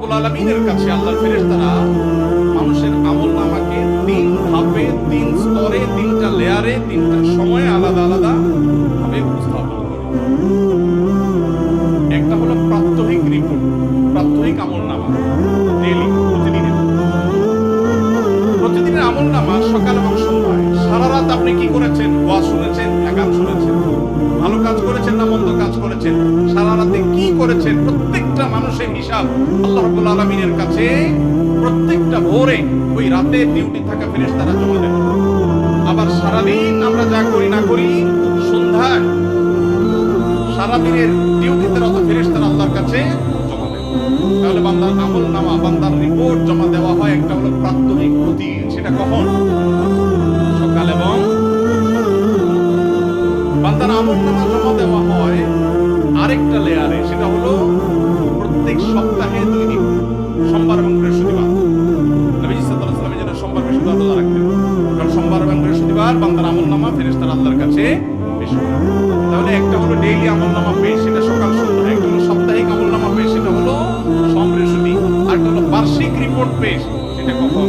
রাব্বুল আলামিনের কাছে আল্লাহর ফেরেশতারা মানুষের আমলনামাকে তিন ধাপে, তিন স্তরে, তিনটা লেয়ারে, তিনটা সময়ে আলাদা আলাদা ভাবে উপস্থাপন করে। একটা হলো প্রাত্যহিক রিপোর্ট, প্রাত্যহিক আমলনামা, ডেইলি, প্রতিদিনের আমলনামা সকাল এবং সন্ধ্যায়। সারা রাত আপনি কি করেছেন? ওয়াজ শুনেছেন না গান শুনেছেন? ভালো কাজ করেছেন না মন্দ কাজ করেছেন? সারা রাতে কি করেছেন? প্রত্যেকটা মানুষের হিসাব আল্লাহ রাব্বুল আলামিনের কাছে প্রত্যেকটা ভোরে ওই রাতে ডিউটি থাকা ফেরেশতারা জমা দেন। আবার সারাদিন আমরা যা করি না করি, সন্ধ্যায় সারাদিনের ডিউটিতে রত ফেরেশতারা আল্লাহর কাছে জমা দেন। তাহলে বান্দার আমলনামা, বান্দার রিপোর্ট জমা দেওয়া হয়। একটা হলো প্রাত্যহিক, প্রতিদিন। সেটা কখন? সকাল এবং বান্দার আমলনামা জমা দেওয়া হয় আরেকটা লেয়ারে। সেটা হলো প্রত্যেক সপ্তাহে 2 দিন, সোমবার এবং বৃহস্পতিবার। নবীজি সাল্লাল্লাহু আলাইহি ওয়াসাল্লাম যেন সোমবার বৃহস্পতিবার রোজা রাখতেন, কারণ সোমবার এবং বৃহস্পতিবার বান্দার আমলনামা ফেরেশতারা আল্লাহর কাছে পেশ করে। তাহলে একটা হলো ডেইলি আমলনামা পেশ, সেটা সকাল সন্ধ্যা। একটা হলো সাপ্তাহিক আমলনামা পেশ, সেটা হলো সোম বৃহস্পতি। আর একটা হলো বার্ষিক রিপোর্ট পেশ, সেটা কখন?